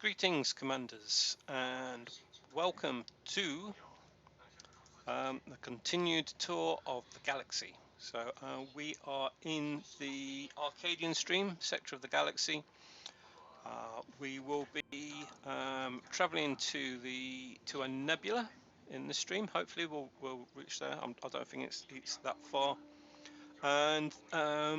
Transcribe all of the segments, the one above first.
Greetings, commanders, and welcome to the continued tour of the galaxy. So we are in the Arcadian stream sector of the galaxy. We will be traveling to a nebula in the stream. Hopefully we'll reach there. I don't think it's that far. And I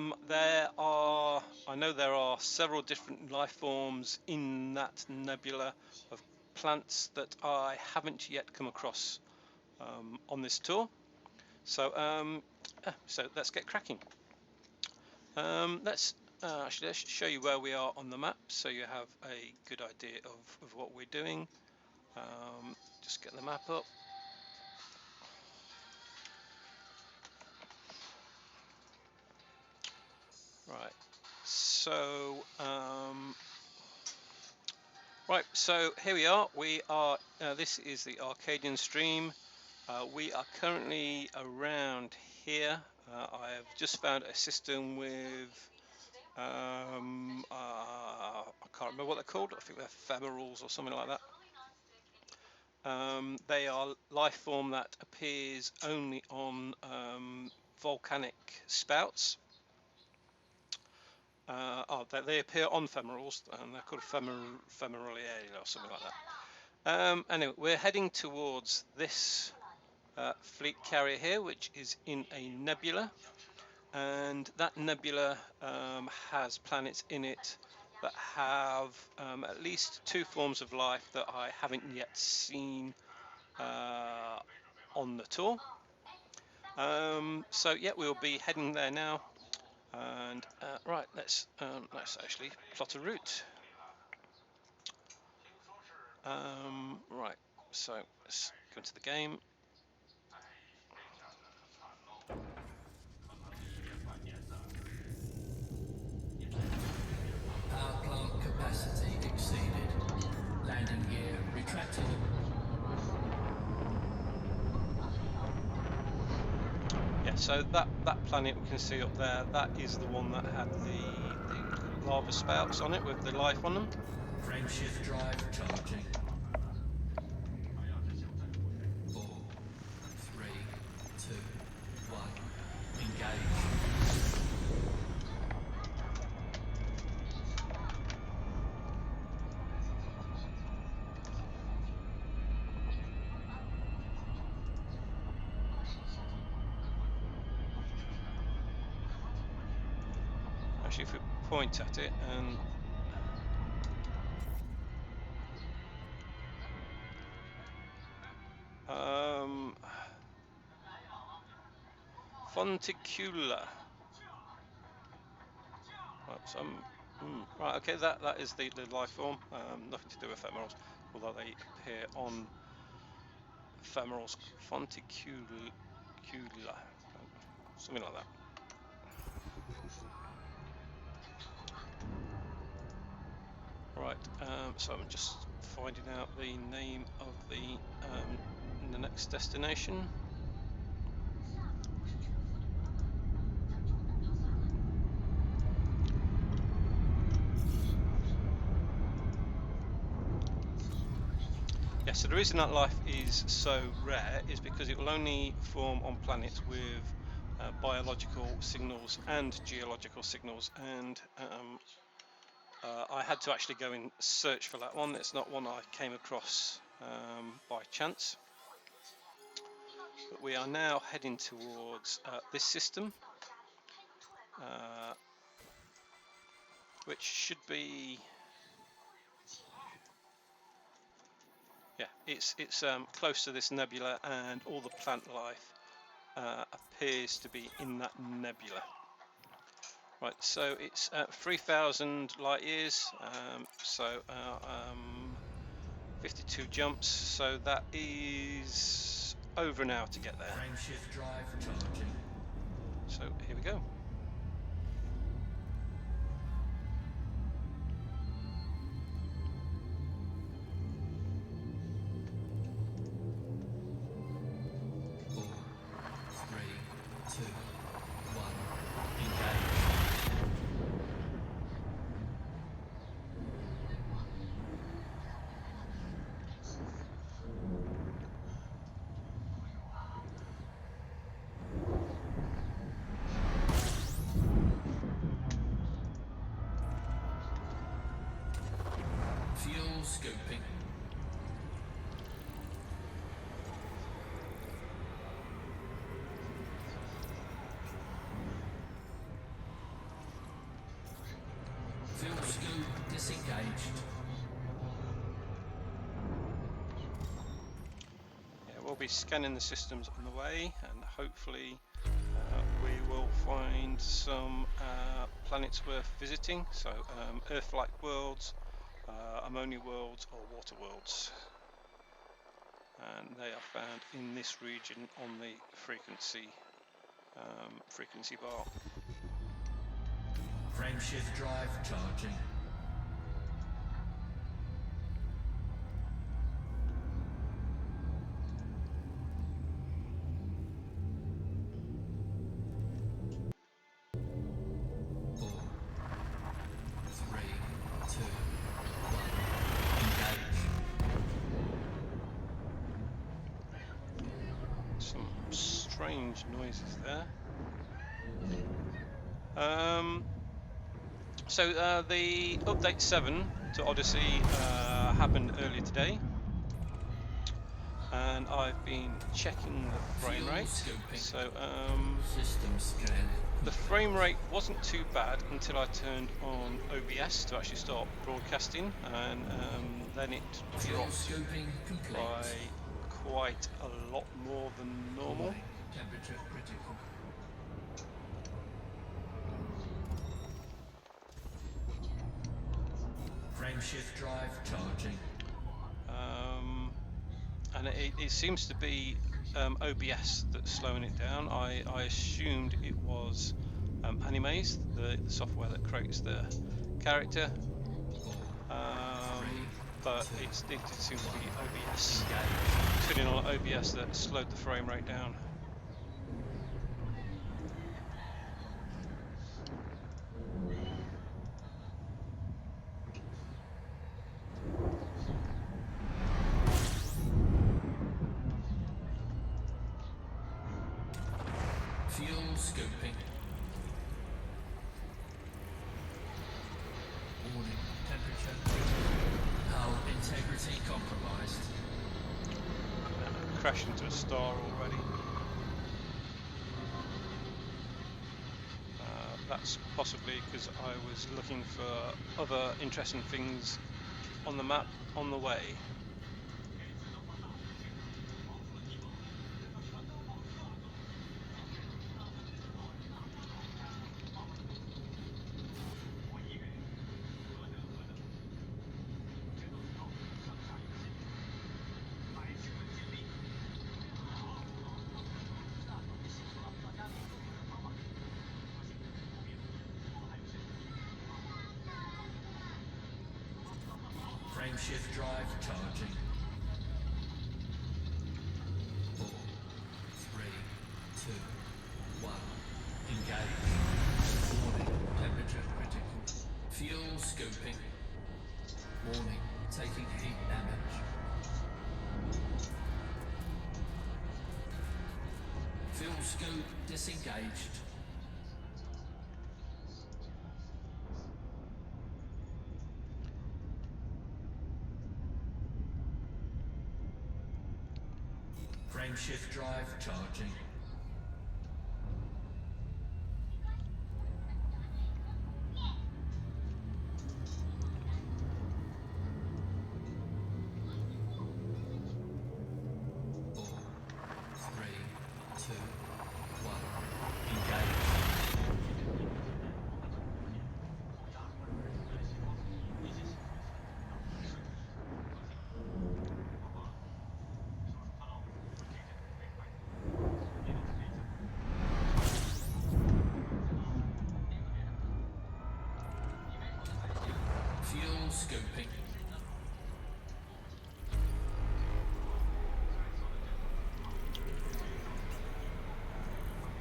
know there are several different life forms in that nebula of plants that I haven't yet come across on this tour. So let's get cracking. Let's show you where we are on the map, so you have a good idea of what we're doing. Just get the map up. Right. So so here we are. This is the Arcadian stream. We are currently around here. I have just found a system with I can't remember what they're called. I think they're femerals or something like that. They are life form that appears only on volcanic spouts. They appear on femerals, and they're called femeraliae or something like that. Anyway, we're heading towards this fleet carrier here, which is in a nebula, and that nebula has planets in it that have at least two forms of life that I haven't yet seen on the tour. So yeah, we'll be heading there now. And right, let's actually plot a route. Right, so let's go into the game. Power plant capacity exceeded. Landing gear retracted. Yeah, so that planet we can see up there, that is the one that had the lava spouts on it with the life on them. Frameshift drive charging. 4, 3, 2, 1. Engage. Actually, if we point at it and Fonticula. Right, okay, that is the life form. Nothing to do with femerals, although they appear on femerals. Fonticula, something like that. Right, so I'm just finding out the name of the next destination. Yeah, so the reason that life is so rare is because it will only form on planets with biological signals and geological signals, and I had to actually go and search for that one. It's not one I came across by chance. But we are now heading towards this system, which should be, yeah, it's close to this nebula, and all the plant life appears to be in that nebula. Right, so it's 3,000 light years, so 52 jumps, so that is over an hour to get there. Frameshift drive charging. So here we go. scoping. Fuel scoop disengaged. Yeah, we'll be scanning the systems on the way, and hopefully we will find some planets worth visiting. So Earth-like worlds, ammonia worlds, or water worlds, and they are found in this region on the frequency bar. Frameshift drive charging. Some strange noises there. So the update 7 to Odyssey happened earlier today, and I've been checking the frame rate. So the frame rate wasn't too bad until I turned on OBS to actually start broadcasting, and then it dropped by quite a lot more than normal. Temperature critical. Frameshift drive charging. And it seems to be OBS that's slowing it down. I assumed it was Animaze, the software that creates the character, but it did seem to be OBS. Turning on OBS that slowed the frame rate down. Fuel scoping. Warning, temperature. Hull integrity compromised. Crashed into a star already. That's possibly because I was looking for other interesting things on the map on the way. Frameshift drive charging. 4, 3, 2, 1. Engage. Warning, temperature critical. Fuel scoping. Warning, taking heat damage. Fuel scope disengaged. Frameshift drive charging. Fuel scoping.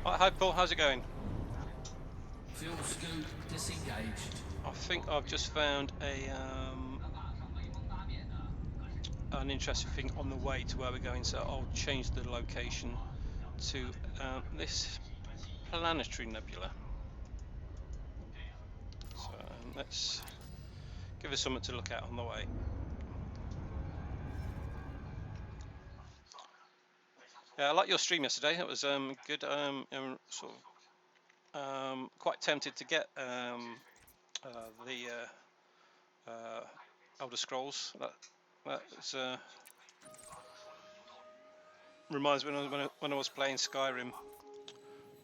Hi Paul, how's it going? Fuel scope disengaged. I think I've just found an interesting thing on the way to where we're going, so I'll change the location to this planetary nebula. So let's give us something to look at on the way. Yeah, I like your stream yesterday. It was good. Sort of quite tempted to get the Elder Scrolls. That was, reminds me when I was playing Skyrim.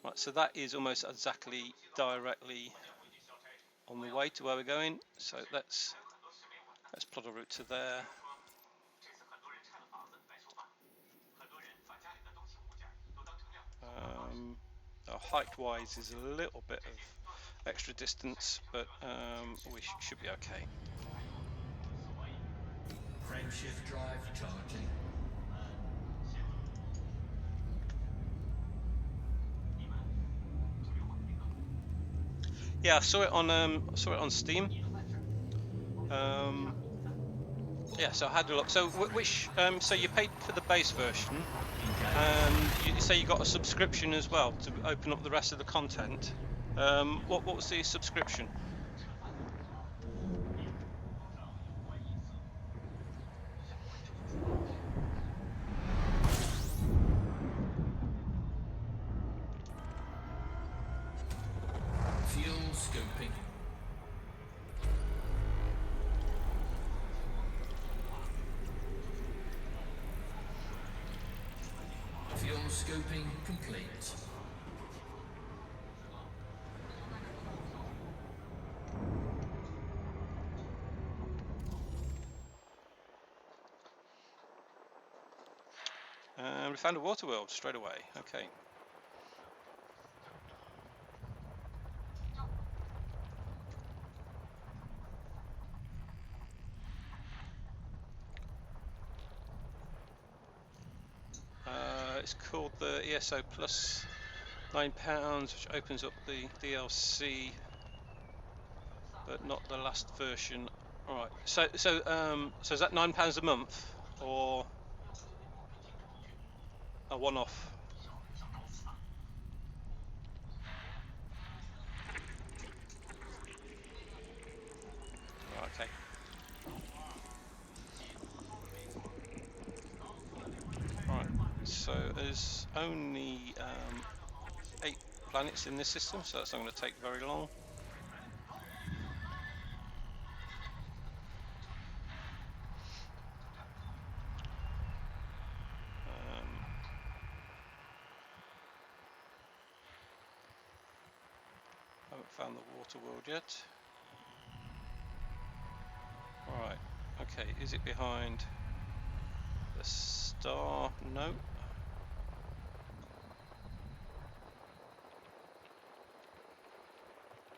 Right, so that is almost exactly directly on the way to where we're going. So let's plot a route to there. Height-wise is a little bit of extra distance, but we should be okay. Frameshift drive charging. Yeah, I saw it on Steam. Yeah, so I had a look. So which so you paid for the base version, and you say you got a subscription as well to open up the rest of the content. What was the subscription? Fuel scoping. Fuel scoping complete. We found a water world straight away. Okay. It's called the ESO Plus, £9, which opens up the DLC, but not the last version. All right. So is that £9 a month or a one-off? Okay. Right. So there's only 8 planets in this system, so that's not going to take very long. Haven't found the water world yet. Right. Okay. Is it behind the star? No.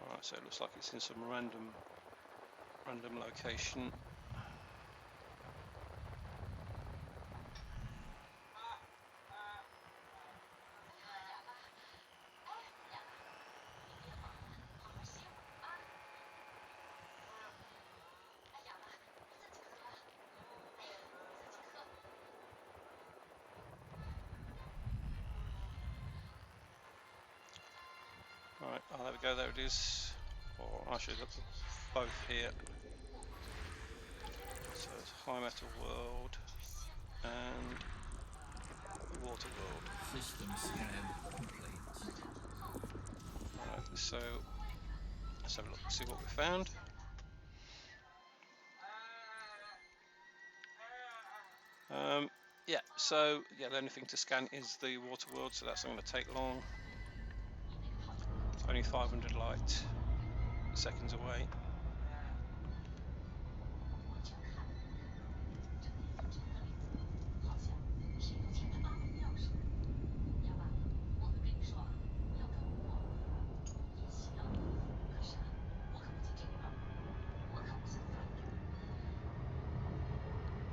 Alright, so it looks like it's in some random location. Alright, oh there we go, there it is. Or I should have got both here. So it's High Metal World and Water World. System scan complete. Alright, so let's have a look, see what we found. Yeah, so yeah, the only thing to scan is the water world, so that's not going to take long. It's only 500 light seconds away.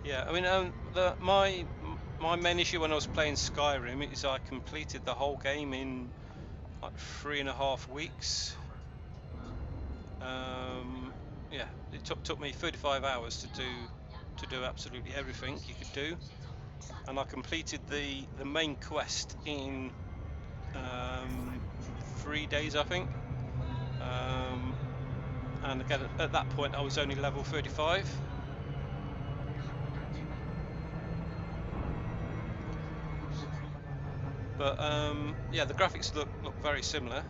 Yeah, I mean, my main issue when I was playing Skyrim is I completed the whole game in like 3.5 weeks. Yeah, it took me 35 hours to do absolutely everything you could do, and I completed the main quest in 3 days, I think. And again, at that point, I was only level 35. But yeah, the graphics look very similar.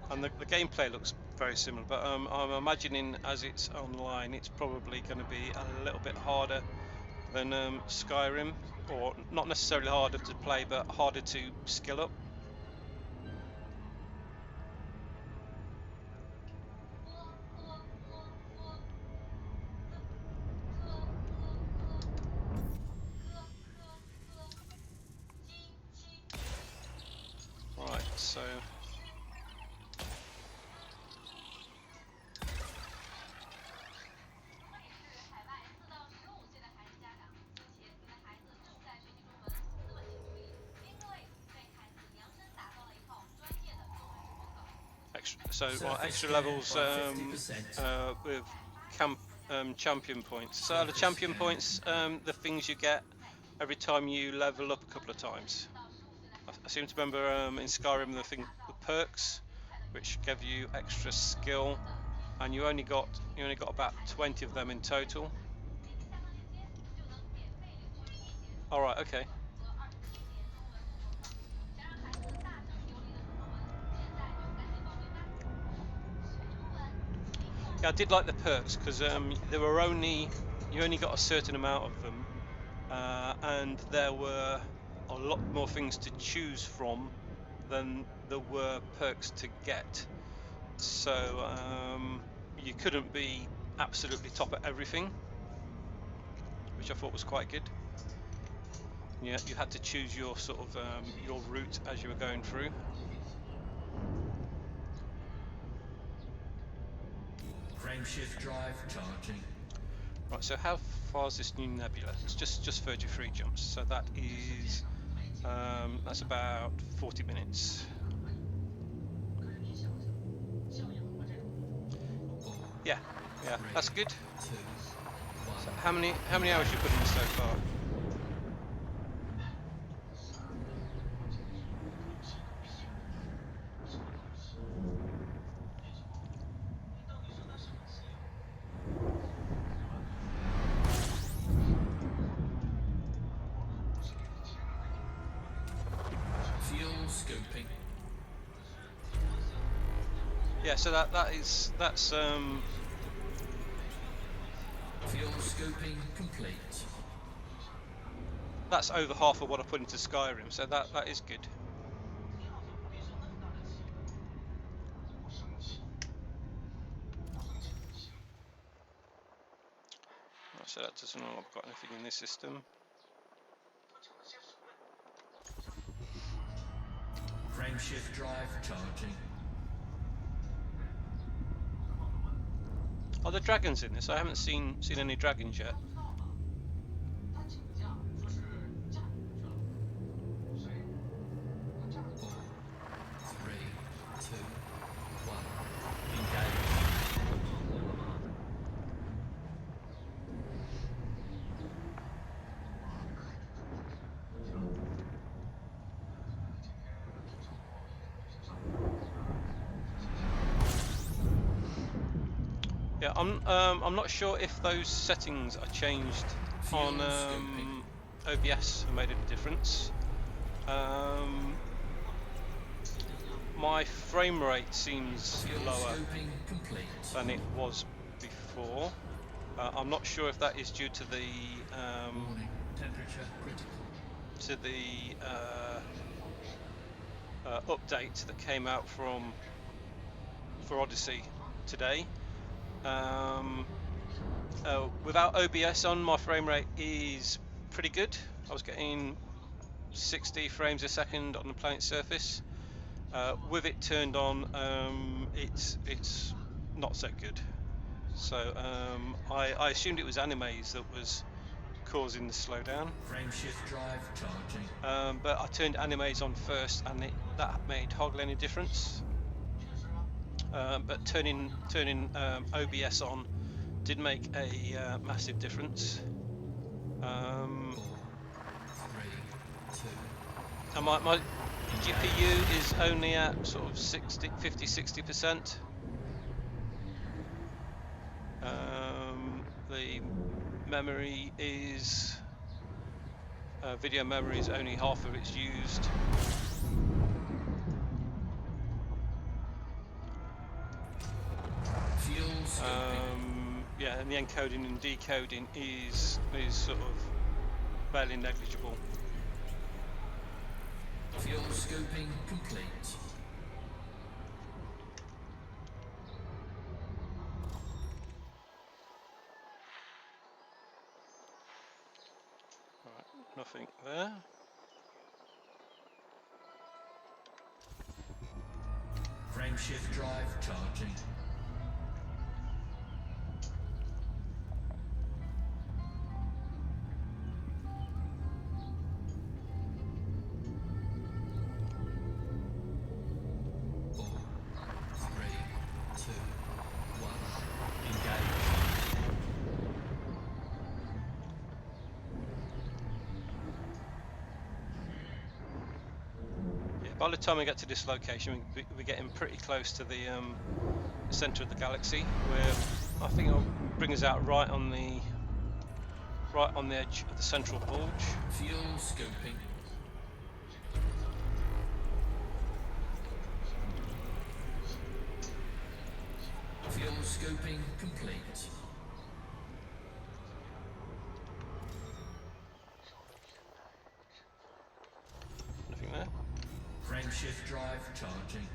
And the gameplay looks very similar, but I'm imagining as it's online, it's probably going to be a little bit harder than Skyrim, or not necessarily harder to play, but harder to skill up. Right, so extra levels with champion points. So the champion points, the things you get every time you level up a couple of times. I seem to remember in Skyrim the perks, which give you extra skill, and you only got about 20 of them in total. All right, okay. Yeah, I did like the perks because there were you only got a certain amount of them, and there were a lot more things to choose from than there were perks to get. So you couldn't be absolutely top at everything, which I thought was quite good. Yeah, you had to choose your sort of your route as you were going through. Frameshift drive charging. Right, so how far is this new nebula? It's just 33 jumps, so that is that's about 40 minutes. Yeah, that's good. So how many hours you put in so far? Fuel scoping. Yeah, so that's Fuel scoping complete. that's over half of what I put into Skyrim, so that is good. Right, so that doesn't know I've got anything in this system. Frameshift drive charging. Are there dragons in this? I haven't seen any dragons yet. Yeah, I'm not sure if those settings are changed on OBS and made any difference. My frame rate seems lower than it was before. I'm not sure if that is due to the update that came out for Odyssey today. Without OBS on, my frame rate is pretty good. I was getting 60 frames a second on the planet's surface. With it turned on, it's not so good. So I assumed it was animes that was causing the slowdown. Frameshift drive charging. But I turned animes on first, and that made hardly any difference. But turning OBS on did make a massive difference. And my GPU is only at sort of 50-60%. The memory is video memory is only half of it's used. Yeah, and the encoding and decoding is sort of fairly negligible. Fuel scoping complete. Right, nothing there. Frameshift drive charging. By the time we get to this location, we're getting pretty close to the center of the galaxy, where I think it'll bring us out right on the edge of the central bulge. Fuel scoping. Fuel scoping complete. Nothing there. Frameshift drive charging.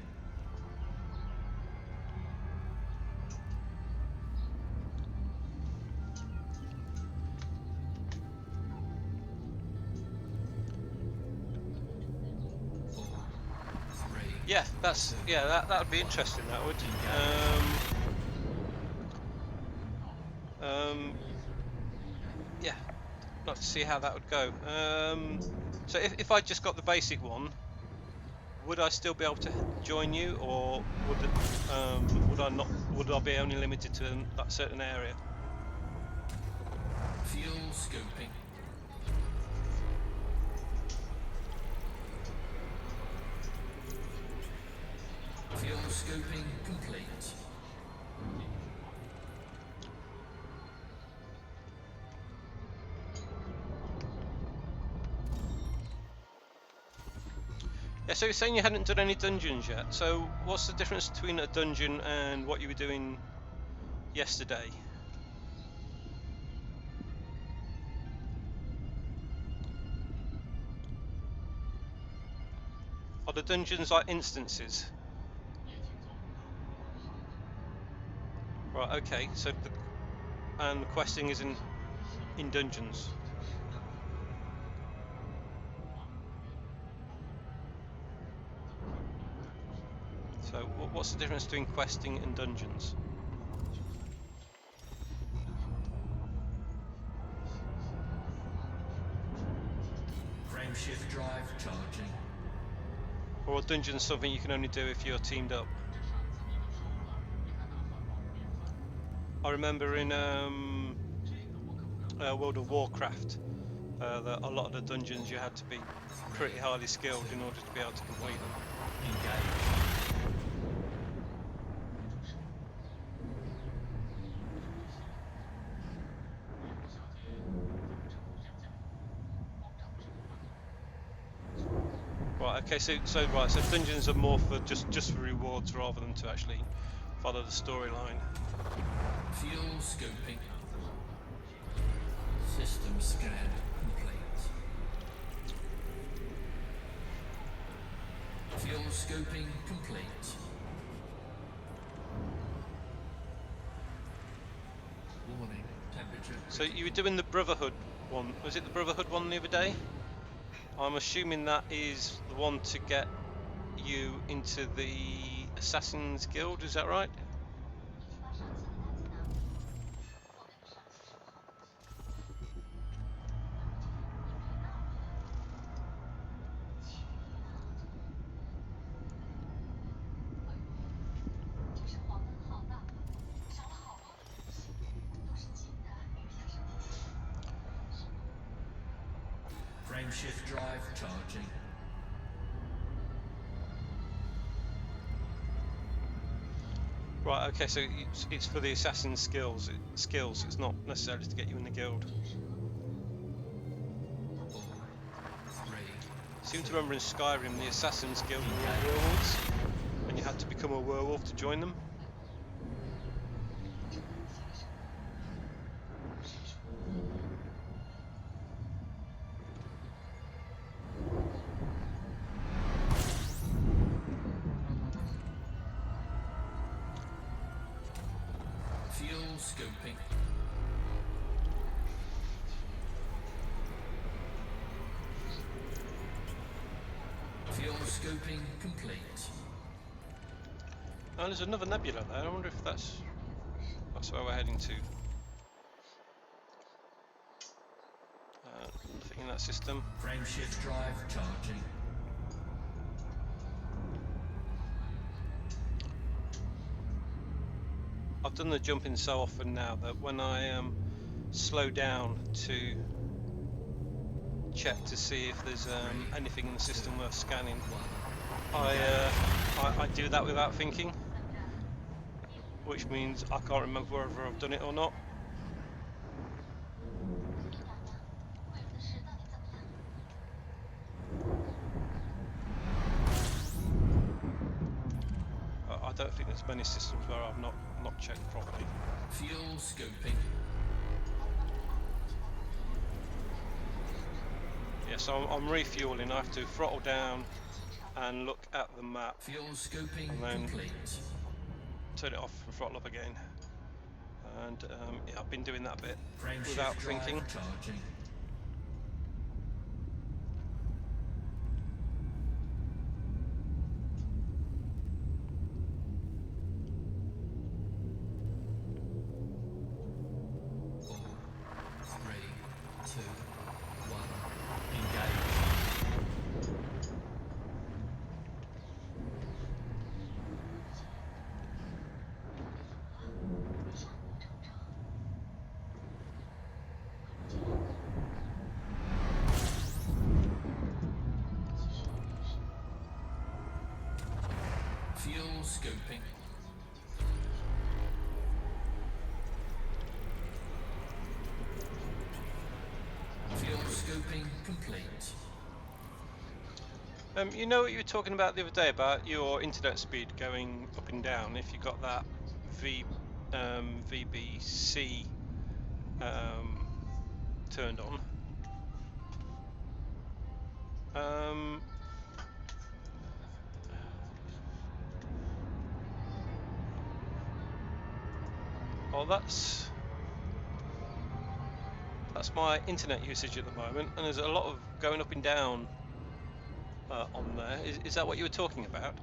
Yeah, that would be interesting. That would. Yeah, like to see how that would go. So if I just got the basic one, would I still be able to join you, or would I not? Would I be only limited to that certain area? Fuel scoping. Fuel scoping complete. Yeah, so you're saying you hadn't done any dungeons yet. So what's the difference between a dungeon and what you were doing yesterday? Are the dungeons like instances? Right, okay, so and the questing is in dungeons. So what's the difference between questing and dungeons? Frameshift drive charging. Or are dungeons something you can only do if you're teamed up? I remember in World of Warcraft that a lot of the dungeons you had to be pretty highly skilled in order to be able to complete them. Engage. Right, okay, so dungeons are more for just for rewards rather than to actually follow the storyline. Fuel scoping. System scan complete. Fuel scoping complete. Warning, temperature. So you were doing the Brotherhood one. Was it the Brotherhood one the other day? I'm assuming that is the one to get you into the Assassin's Guild, is that right? Frameshift drive charging. Right. Okay. So it's for the assassin skills. It's not necessarily to get you in the guild. 4, 3, I seem to 2, remember in Skyrim the assassins guild were all werewolves, and you had to become a werewolf to join them. fuel scoping. Fuel scoping complete. Oh, there's another nebula there. I wonder if that's where we're heading to. Nothing in that system. Frameshift drive charging. I've done the jumping so often now that when I slow down to check to see if there's anything in the system worth scanning, I do that without thinking, which means I can't remember whether I've done it or not. I don't think there's many systems where I've not checked properly. Fuel scoping. Yeah, so I'm refueling. I have to throttle down and look at the map. Fuel scoping And then complete. turn it off and throttle up again. And yeah, I've been doing that a bit Frameshift without drive thinking. charging. Fuel scoping. Fuel scoping complete. You know what you were talking about the other day about your internet speed going up and down if you got that VBC turned on. Well, that's my internet usage at the moment, and there's a lot of going up and down on there. Is that what you were talking about?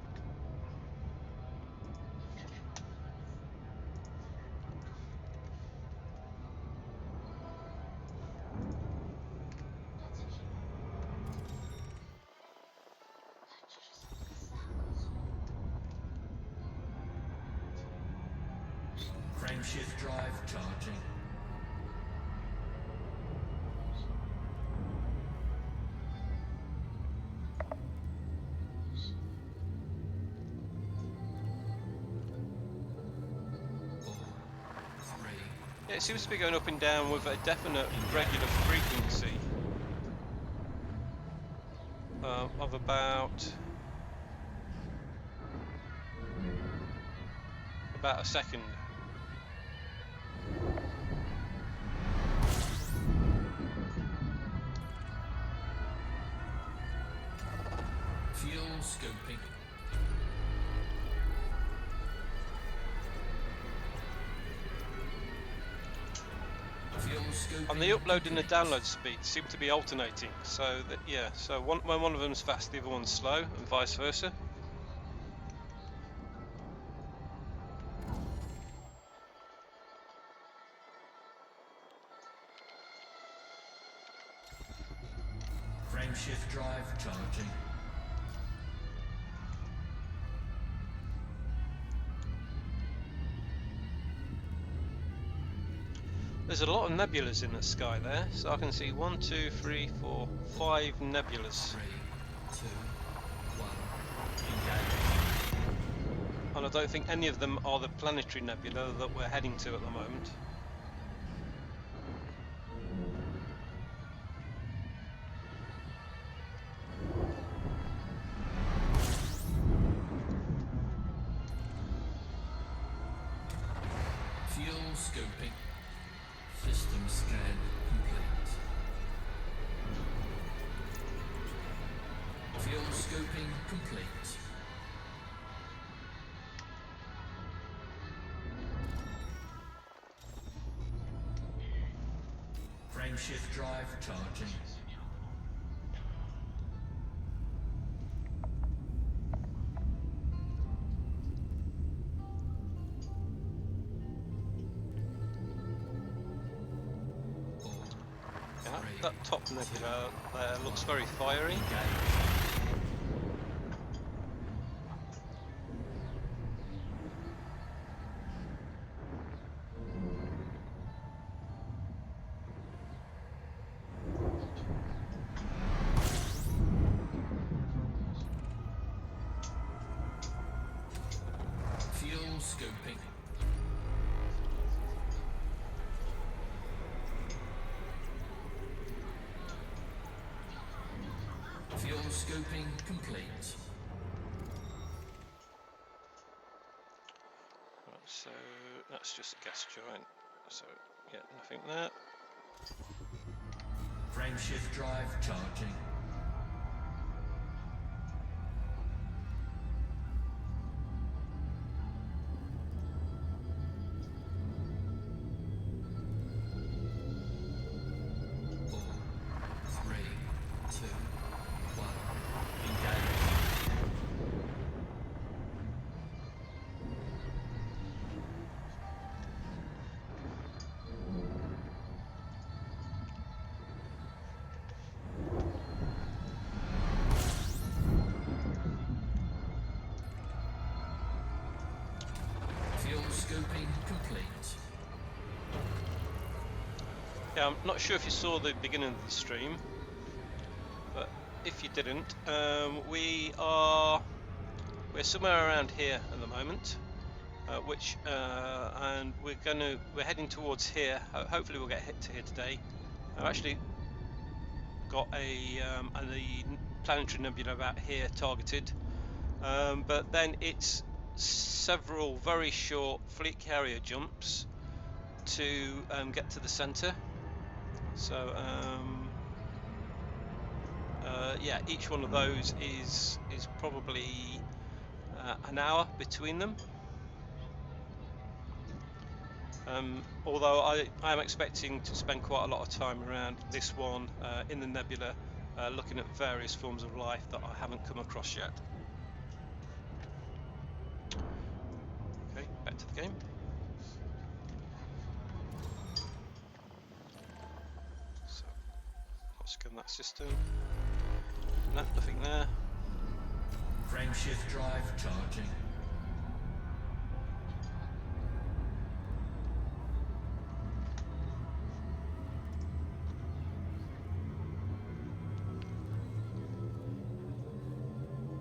Frameshift drive charging. Yeah, it seems to be going up and down with a definite regular frequency of about a second. Fuel scoping. Fuel scoping. And the upload and the download speed seem to be alternating. So that, yeah, so when one of them's fast, the other one's slow, and vice versa. Frameshift drive charging. There's a lot of nebulas in the sky there, so I can see 1, 2, 3, 4, 5 nebulas. 3, 2, 1. Engage. and I don't think any of them are the planetary nebula that we're heading to at the moment. Fuel scoping. System scan complete. Fuel scoping complete. Frameshift drive charging. Yeah, that top nebula there looks very fiery. Fuel scoping. Fuel scoping complete. Right, so that's just a gas giant. So yeah, nothing there. Frameshift drive charging. Four, three, two, one. Engage. Fuel scoping complete. Yeah, I'm not sure if you saw the beginning of the stream, but if you didn't, we're somewhere around here at the moment, and we're heading towards here. Hopefully, we'll get hit to here today. I've actually got the planetary nebula about here targeted, but then it's several very short fleet carrier jumps to get to the centre. So yeah, each one of those is probably an hour between them. Although I am expecting to spend quite a lot of time around this one in the nebula, looking at various forms of life that I haven't come across yet. Okay, back to the game. So let's scan that system. No, nothing there. Frameshift drive charging.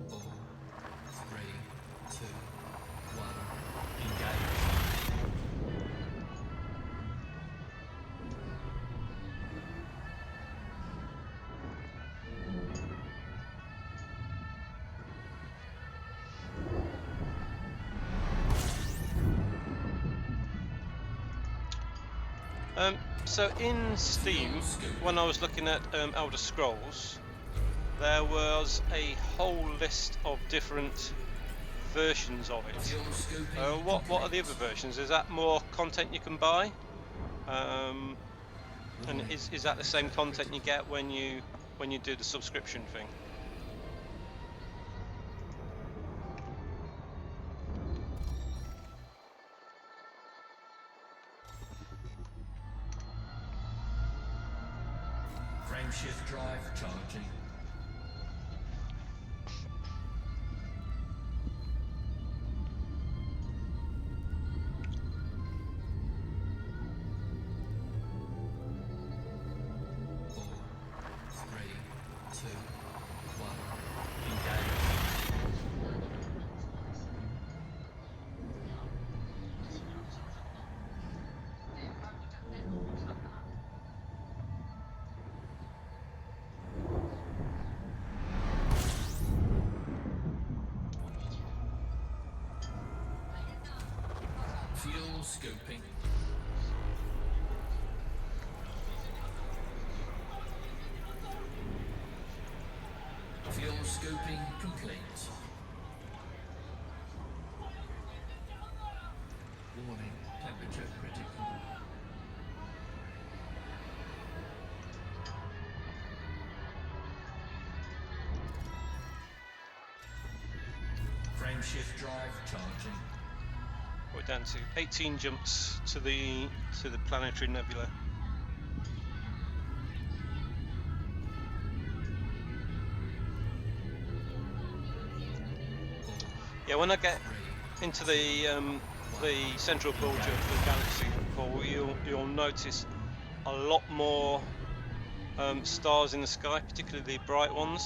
Four, three, two, one. Engage. So in Steam, when I was looking at Elder Scrolls, there was a whole list of different versions of it. Fuel scoping What are the other versions? Is that more content you can buy? And is that the same content you get when you do the subscription thing? Frameshift drive charging. Four, three, two, one. Engage. scoping. Fuel scoping complete. Warning, temperature critical. Frameshift drive charging. We're down to 18 jumps to the planetary nebula. Yeah, when I get into the central bulge of the galaxy, Paul, you'll notice a lot more stars in the sky, particularly the bright ones.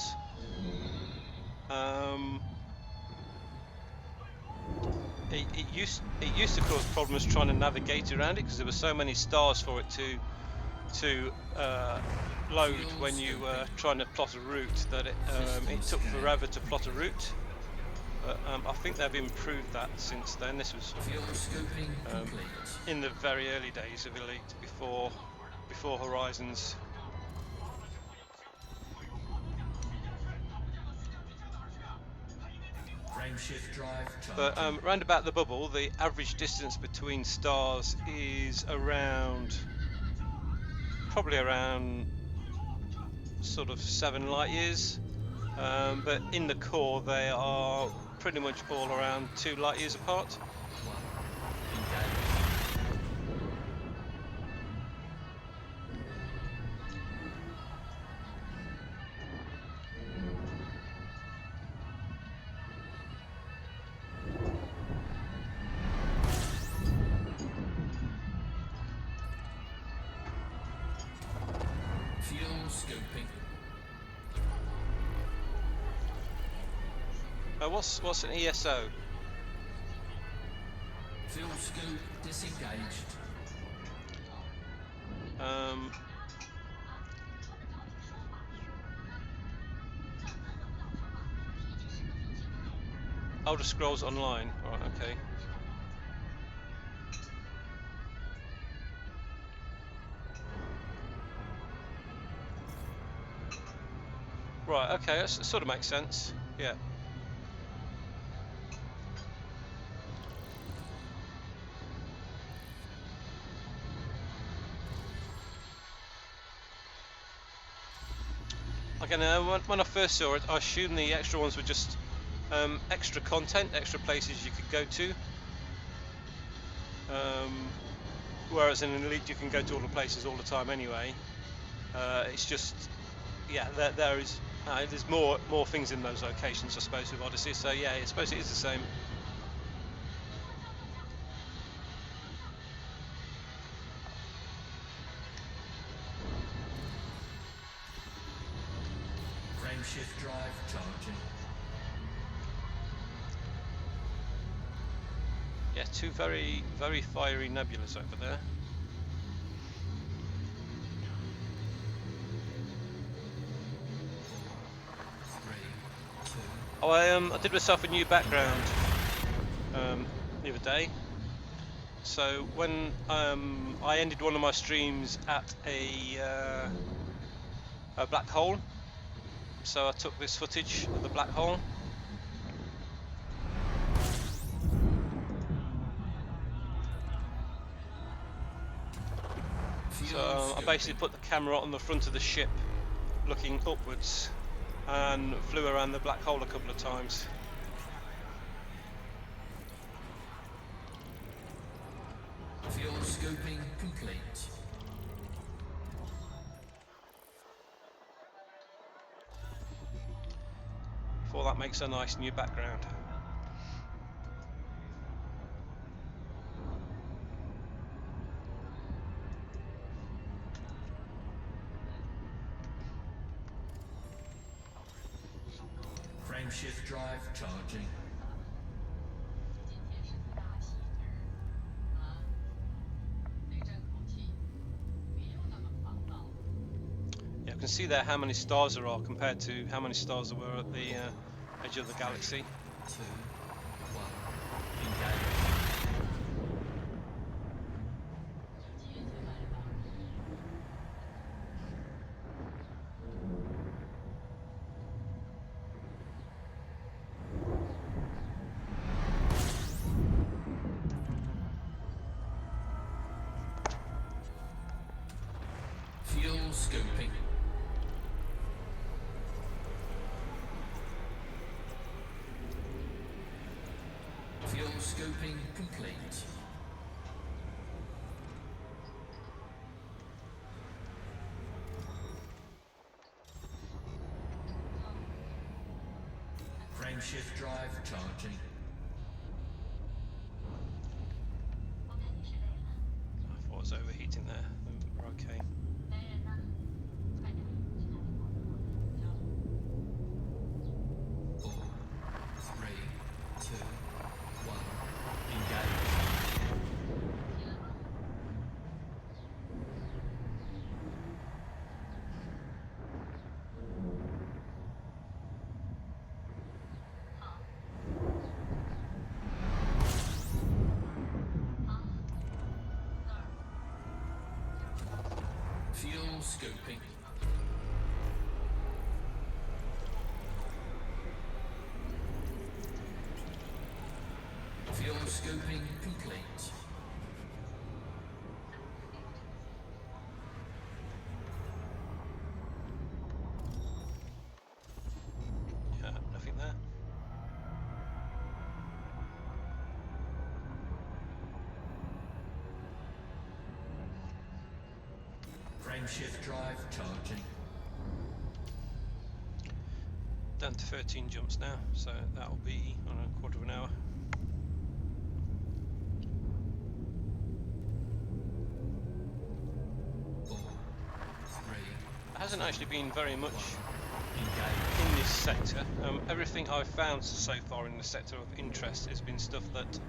It used to cause problems trying to navigate around it because there were so many stars for it to load when you were trying to plot a route that it took forever to plot a route. But I think they've improved that since then. This was in the very early days of Elite, before Horizons. Frameshift drive charging. But round about the bubble, the average distance between stars is probably around sort of 7 light years. But in the core, they are pretty much all around 2 light years apart. Fuel scoping. What's an ESO? Fuel scope disengaged. Elder Scrolls Online. Right, okay. Right, okay, that sort of makes sense. Yeah. Again, when I first saw it, I assumed the extra ones were just extra content, extra places you could go to. Whereas in an Elite, you can go to all the places all the time anyway. It's just, yeah, there's more things in those locations, I suppose, with Odyssey. So yeah, I suppose it is the same. Frameshift drive charging. Yeah, 2 very, very fiery nebulas over there. Oh, I did myself a new background the other day. So when I ended one of my streams at a black hole, so I took this footage of the black hole. So I basically put the camera on the front of the ship, looking upwards, and flew around the black hole a couple of times. Fuel scoping complete. Before that makes a nice new background. Frameshift drive charging. Yeah, I can see there how many stars there are compared to how many stars there were at the edge of the galaxy. 2, 1, engage. scoping complete. Frameshift drive charging. I thought it was overheating there. We're okay. 4, 3, 2, 1. Engage. Fuel scoping. Fuel scoping complete. Yeah, nothing there. Frameshift drive charging. Down to 13 jumps now, so that'll be on a quarter of an hour. There hasn't actually been very much in this sector. Everything I've found so far in the sector of interest has been stuff that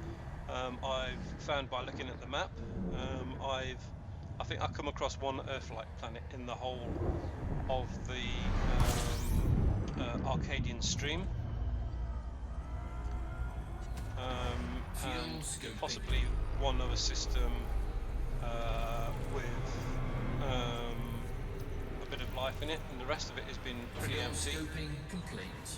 I've found by looking at the map. I think I come across one Earth-like planet in the whole of the Arcadian stream, and possibly one other system with a bit of life in it, and the rest of it has been pretty empty. Scoping complete.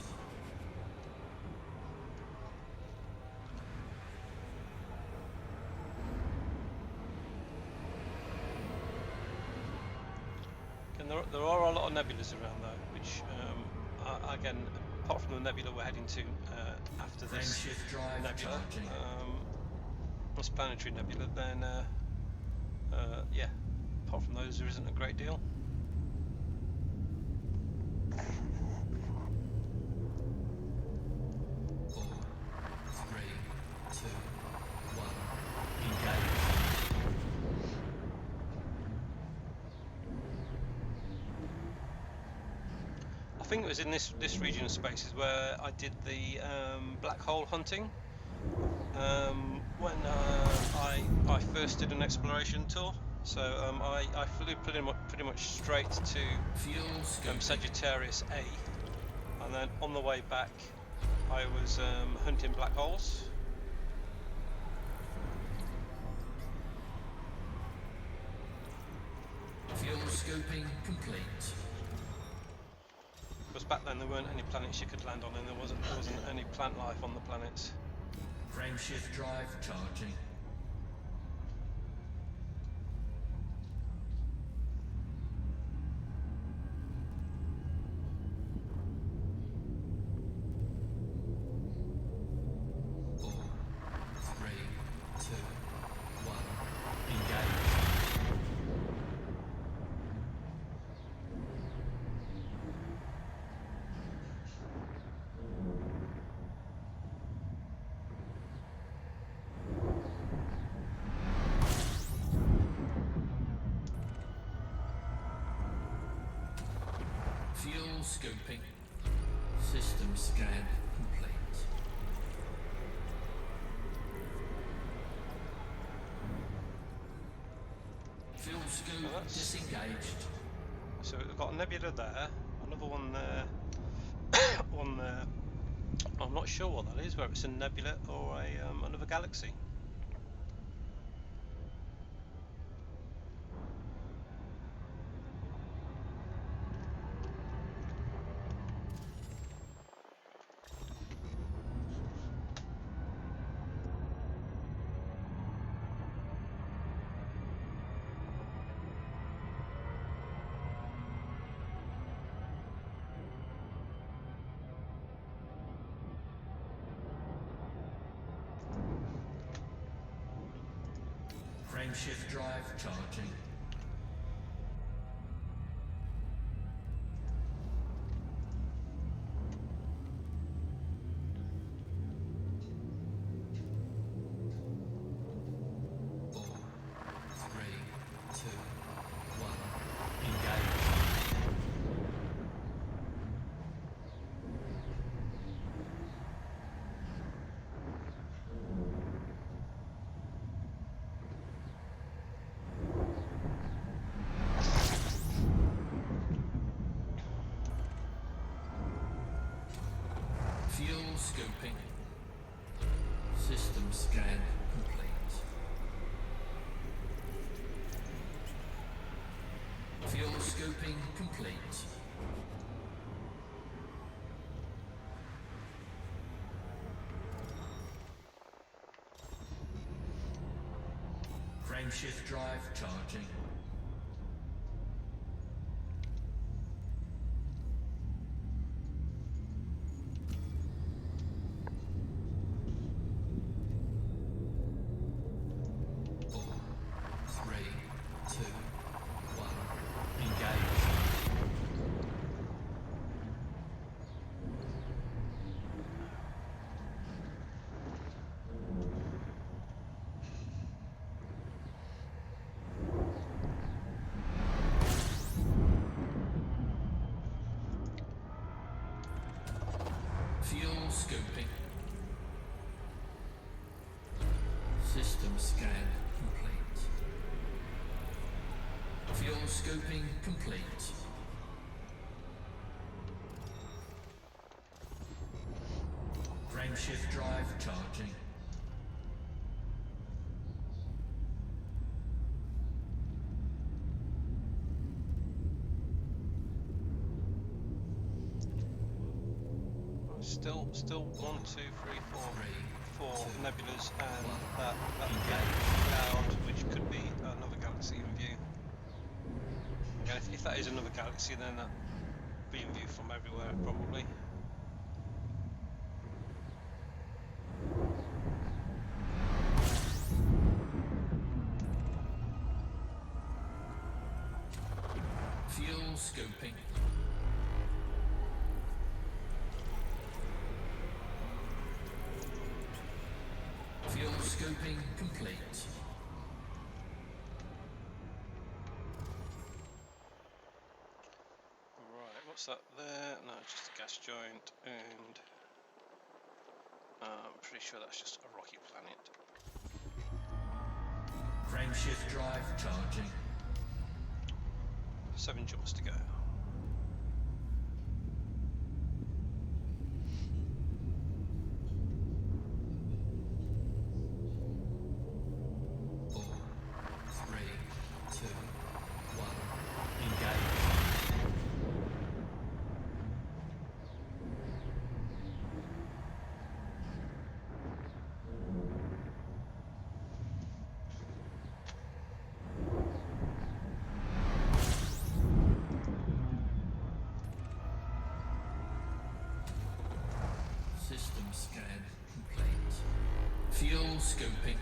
And there are a lot of nebulas around though, which again, apart from the nebula we're heading to after this nebula, this planetary nebula, then yeah, apart from those there isn't a great deal. I think it was in this region of spaces where I did the black hole hunting when I first did an exploration tour. So I flew pretty much straight to Sagittarius A, and then on the way back I was hunting black holes. Fuel scoping complete. Because back then there weren't any planets you could land on, and there wasn't any plant life on the planets. Frameshift drive charging. Fuel scoping. System scan complete. Fuel scope disengaged. So we've got a nebula there, another one there, one there. I'm not sure what that is, whether it's a nebula or another galaxy. Frameshift drive charging. Fuel scoping. System scan complete. Fuel scoping complete. Frameshift drive charging. Fuel scoping. System scan complete. Fuel scoping complete. Frameshift drive charging. Still 1, 2, 3, 4 nebulas and that cloud, which could be another galaxy in view. Again, if that is another galaxy, then that be in view from everywhere probably. Fuel scoping. Fuel scoping complete. Right, what's that there? No, it's just a gas joint, and I'm pretty sure that's just a rocky planet. Frameshift drive charging. 7 jumps to go. System scan complete. Fuel scoping.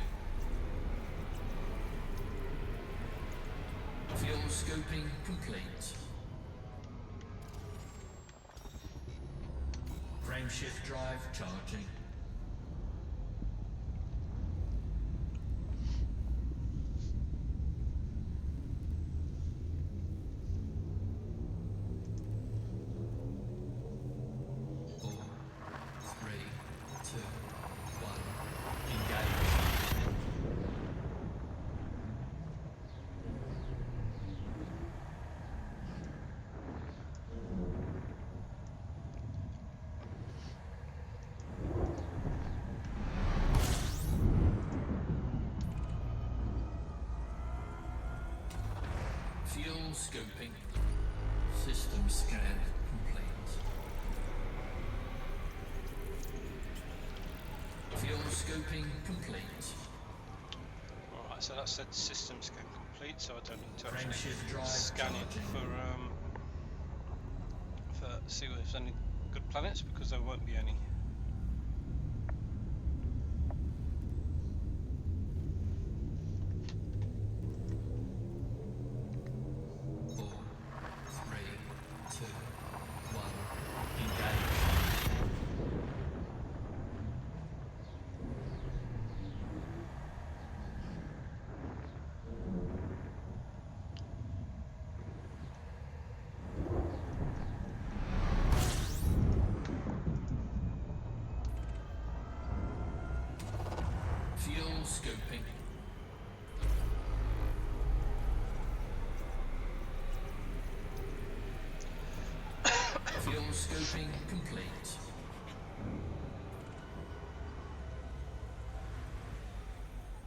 Fuel scoping complete. Frameshift drive charging. Fuel scoping. System scan complete. Fuel scoping complete. Alright, so that said system scan complete, so I don't need to actually Frameshift drive scan it charging. for see if there's any good planets, because there won't be any. scoping. Field scoping complete.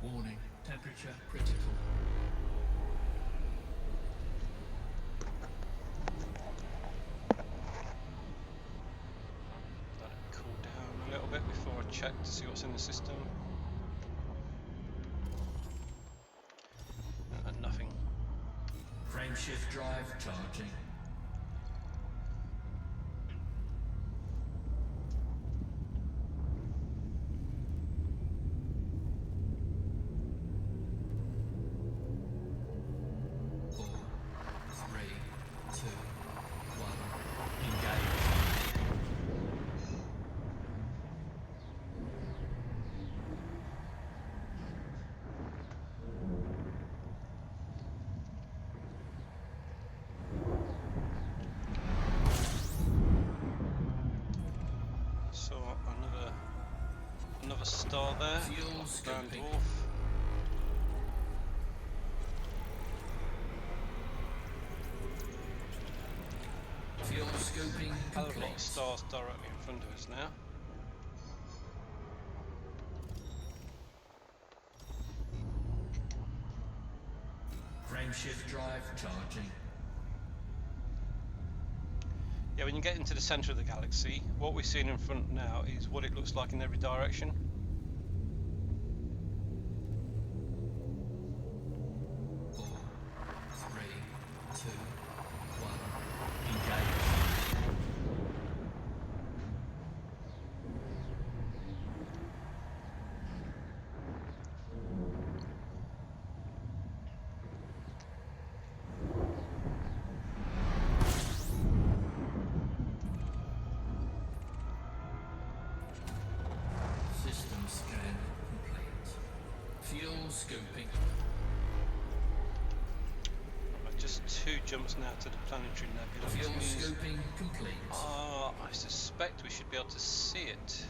Warning, temperature critical. Let it cool down a little bit before I check to see what's in the system. Nothing. Frameshift drive charging. So another star there. Fuel Brown scoping. dwarf. Field scoping Hell of a lot complete. of stars directly in front of us now. Frameshift drive charging. Yeah, when you get into the centre of the galaxy, what we're seeing in front now is what it looks like in every direction. System scan complete. Fuel scoping. Right, just 2 jumps now to the planetary nebula. Fuel Which means, scoping complete. I suspect we should be able to see it.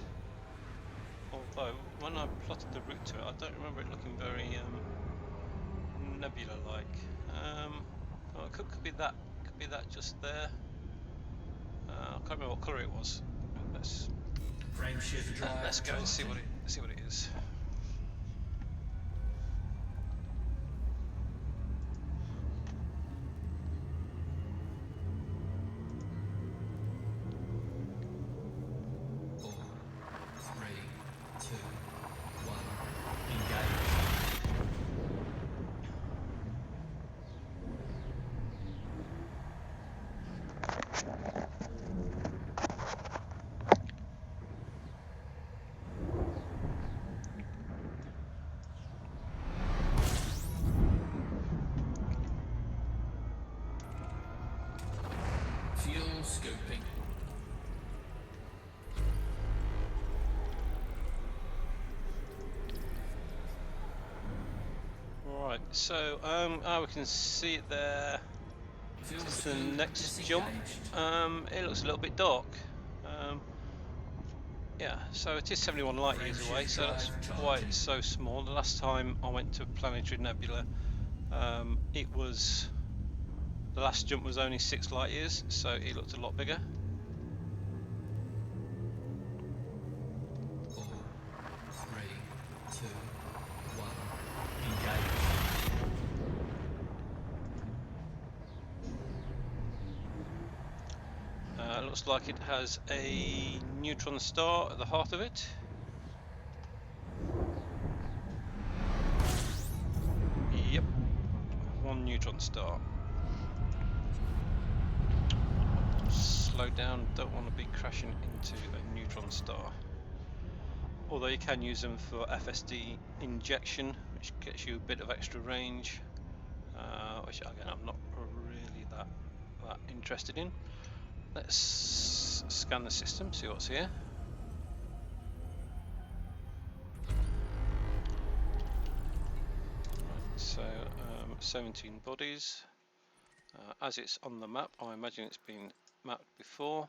Although, when I plotted the route to it, I don't remember it looking very nebula-like. Well, it could be that. Could be that just there. I can't remember what colour it was. Let's Frameshift drive let's go and see charging. what it is. Fuel scoping. Right, so we can see it there. Fuel This is the scope next jump. disengaged. It looks a little bit dark. Yeah, so it is 71 light years away, so that's why it's so small. The last time I went to Planetary Nebula, it was the last jump was only 6 light years, so it looked a lot bigger. 4, 3, 2, 1. Engage. Looks like it has a neutron star at the heart of it. Yep, 1 neutron star. Slow down, don't want to be crashing into a neutron star. Although you can use them for FSD injection, which gets you a bit of extra range, which again I'm not really that interested in. Let's scan the system, see what's here. Right, so 17 bodies. As it's on the map, I imagine it's been mapped before.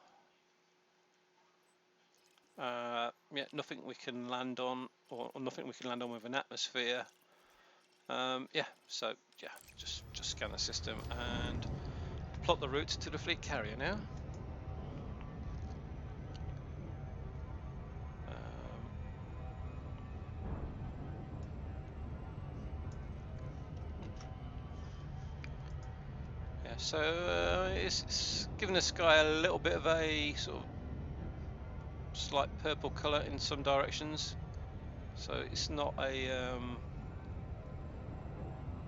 Yeah, nothing we can land on, or nothing we can land on with an atmosphere. Yeah, so yeah, just scan the system and plot the route to the fleet carrier now. Yeah, so it's giving the sky a little bit of a sort of slight purple colour in some directions. So it's not a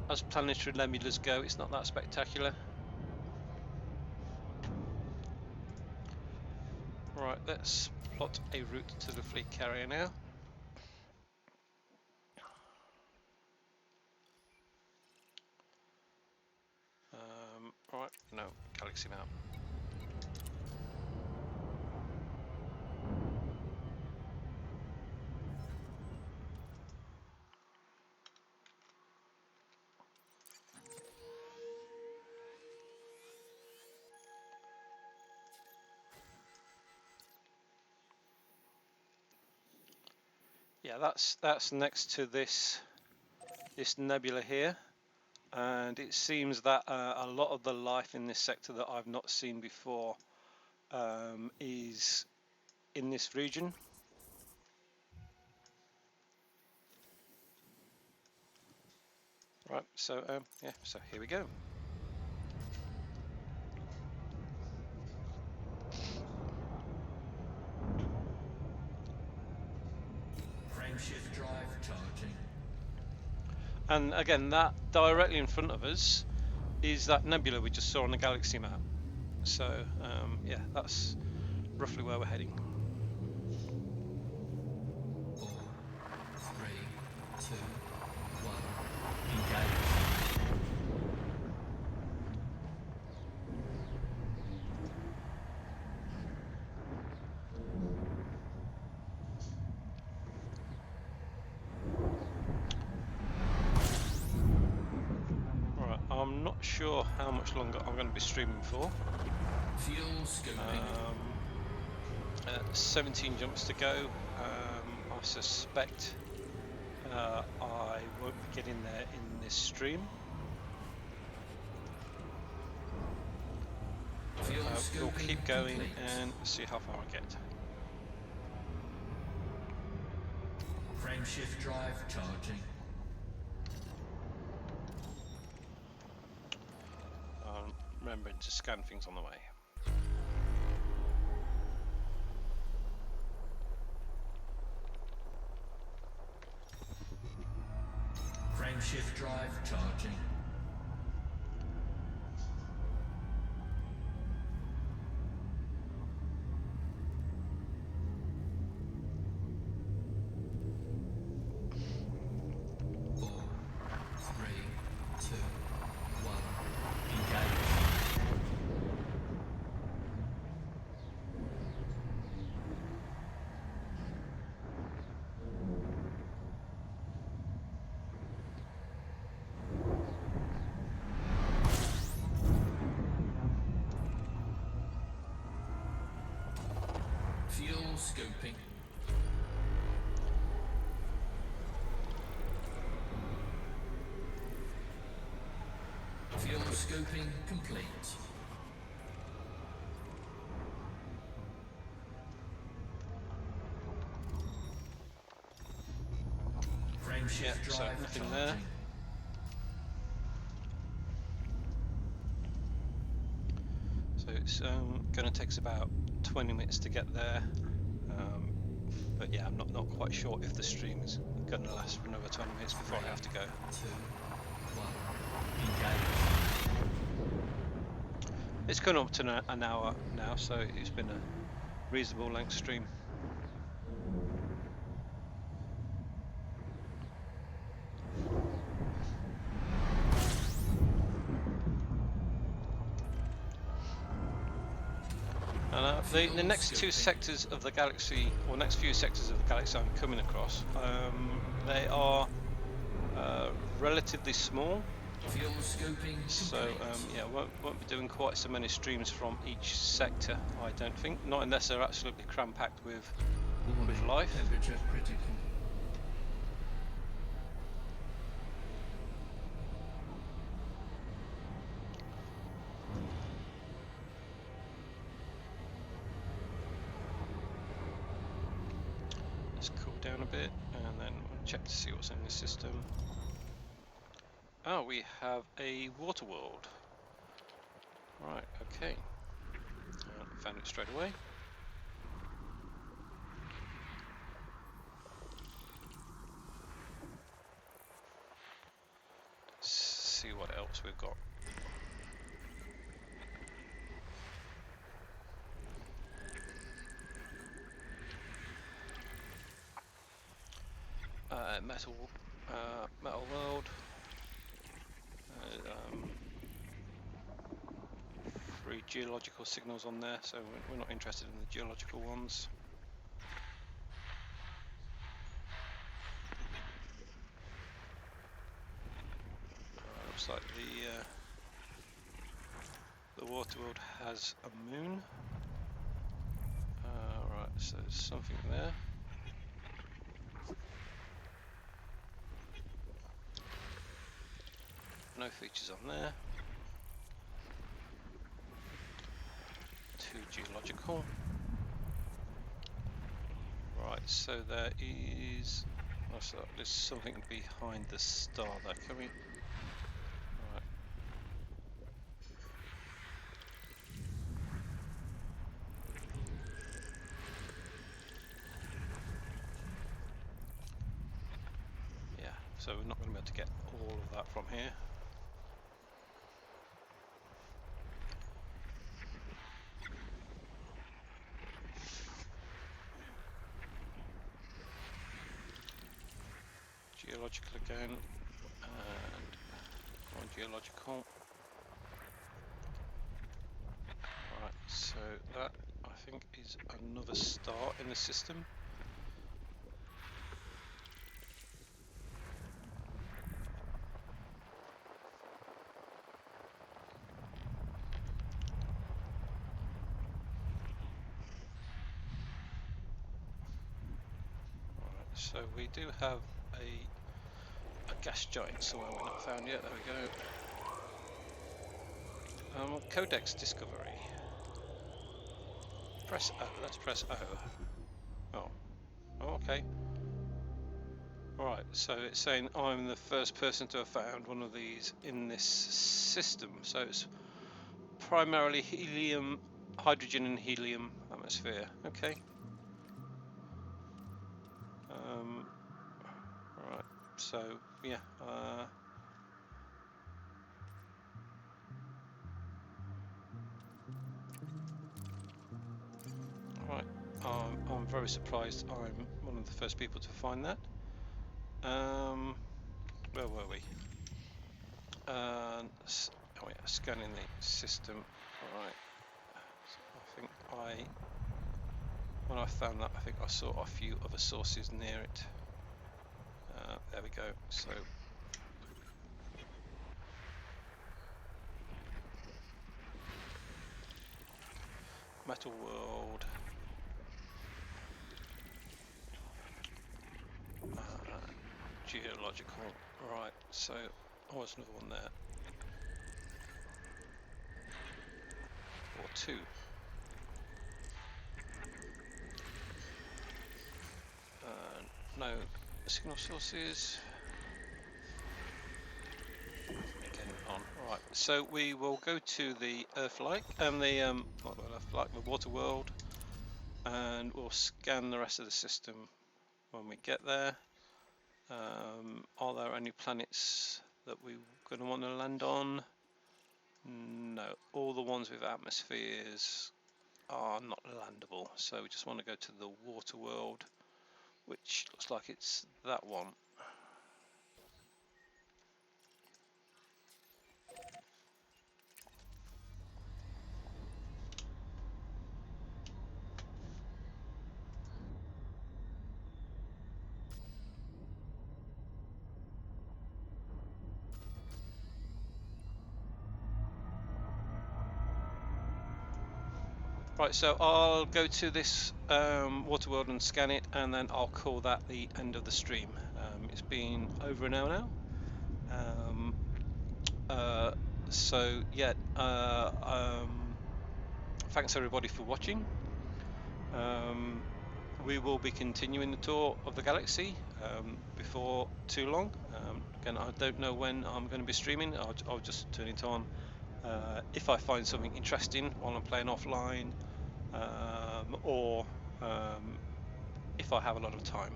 as planetary nebulas go, it's not that spectacular. Right, let's plot a route to the fleet carrier now. Right, no, galaxy map. Yeah, that's next to this nebula here, and it seems that a lot of the life in this sector that I've not seen before is in this region. Right, so yeah, so here we go. Frameshift drive charging. And again, that directly in front of us is that nebula we just saw on the galaxy map. So yeah, that's roughly where we're heading. 4, 3, 2, 1, engage. Right, I'm not sure how much longer I'm going to be streaming for. Fuel scoping. 17 jumps to go. I suspect I won't be getting there in this stream. We'll keep going complete. and see how far I get. Frameshift drive charging. Remembering to scan things on the way. Frameshift drive charging. Fuel scoping. Fuel scoping complete. Frameshift so drive nothing charging. there. So it's going to take us about 20 minutes to get there. But yeah, I'm not quite sure if the stream is going to last for another 20 minutes before I have to go. 2, 1, engage. It's gone up to an hour now, so it's been a reasonable length stream. The next two sectors of the galaxy, or next few sectors of the galaxy I'm coming across, they are relatively small. Fuel scoping So yeah, won't be doing quite so many streams from each sector, I don't think. Not unless they're absolutely cram-packed with with Warning, life. temperature critical. Let's cool down a bit and then we'll check to see what's in the system. Oh, we have a water world. Right, okay. Found it straight away. Let's see what else we've got. Metal world. Three geological signals on there, so we're not interested in the geological ones. Looks like the water world has a moon. Right, so there's something there. No features on there. Too geological. Right, so there is. Oh, so there's something behind the star there. Can we? Right. Yeah, so we're not going to be able to get all of that from here. Geological again, and more geological. Right, so that I think is another star in the system. Right, so we do have a gas giant somewhere we're not found yet. There we go. Codex discovery. Press O. Let's press O. Oh. Oh, okay. Right, so it's saying I'm the first person to have found one of these in this system. So it's primarily helium, hydrogen and helium atmosphere. Okay. Right, so yeah. Right, I'm very surprised I'm one of the first people to find that. Where were we? Oh yeah, scanning the system. Right, so I think when I found that, I think I saw a few other sources near it. There we go. So metal world. Geological. Right, so oh, there's another one there. Or two. No signal sources. Again on. Right, so we will go to the Earth-like and the not the Earth-like, the water world, and we'll scan the rest of the system when we get there. Are there any planets that we're going to want to land on? No, all the ones with atmospheres are not landable, so we just want to go to the water world, which looks like it's that one. Right, so I'll go to this water world and scan it, and then I'll call that the end of the stream. It's been over an hour now. So yeah, thanks everybody for watching. We will be continuing the tour of the galaxy before too long. Again, I don't know when I'm going to be streaming. I'll just turn it on if I find something interesting while I'm playing offline, or if I have a lot of time.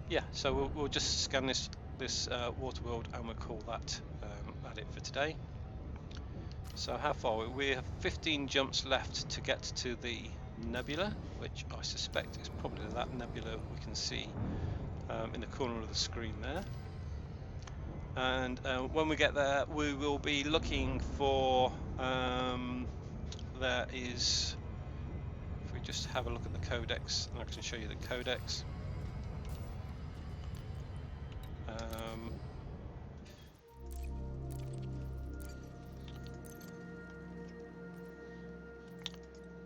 Yeah, so we'll just scan this water world, and we'll call that it for today. So how far? We have 15 jumps left to get to the nebula, which I suspect is probably that nebula we can see in the corner of the screen there. And when we get there, we will be looking for, there is, if we just have a look at the codex, and I can show you the codex.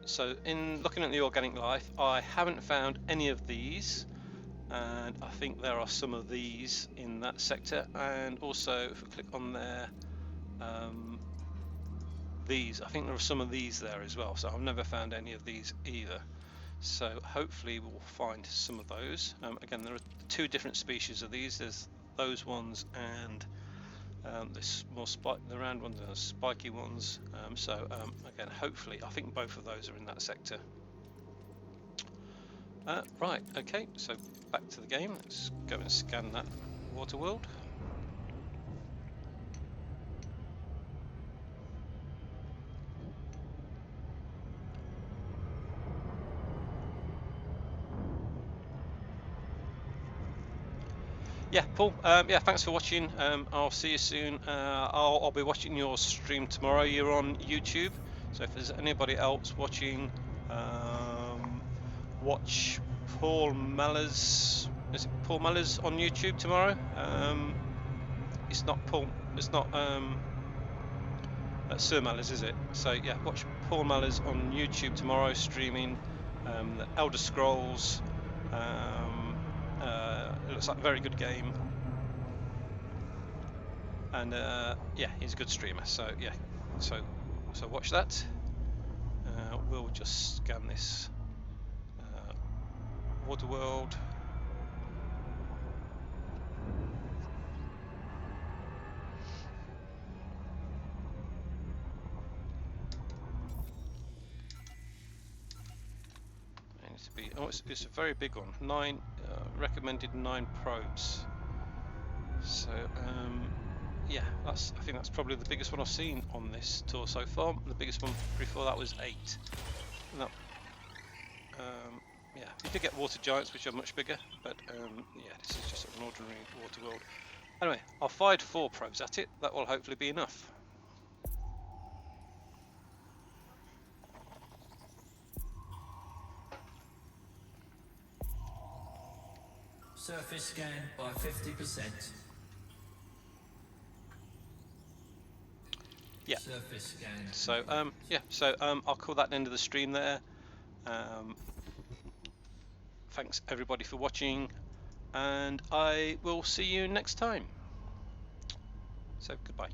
So in looking at the organic life, I haven't found any of these, and I think there are some of these in that sector. And also if we click on there, these, I think there are some of these there as well, so I've never found any of these either. So hopefully we'll find some of those. Again, there are two different species of these. There's those ones and this more the round ones and the spiky ones. Again, hopefully, I think both of those are in that sector. Right, okay, so back to the game. Let's go and scan that water world. Yeah, Paul. Yeah, thanks for watching. I'll see you soon. I'll be watching your stream tomorrow. You're on YouTube, so if there's anybody else watching, watch Paul Mellors. Is it Paul Mellors on YouTube tomorrow? It's not Paul. It's not Sir Mellors, is it? So yeah, watch Paul Mellors on YouTube tomorrow, streaming the Elder Scrolls. It looks like a very good game, and yeah, he's a good streamer. So yeah, so watch that. We'll just scan this water world. It needs to be. Oh, it's a very big one. Recommended 9 probes. So yeah, I think that's probably the biggest one I've seen on this tour so far. The biggest one before that was 8. No. Yeah, you do get water giants, which are much bigger, but yeah, this is just an ordinary water world. Anyway, I've fired 4 probes at it. That will hopefully be enough. Surface scan by 50%. Yeah. Surface scan. So yeah, so I'll call that the end of the stream there. Thanks everybody for watching, and I will see you next time. So goodbye.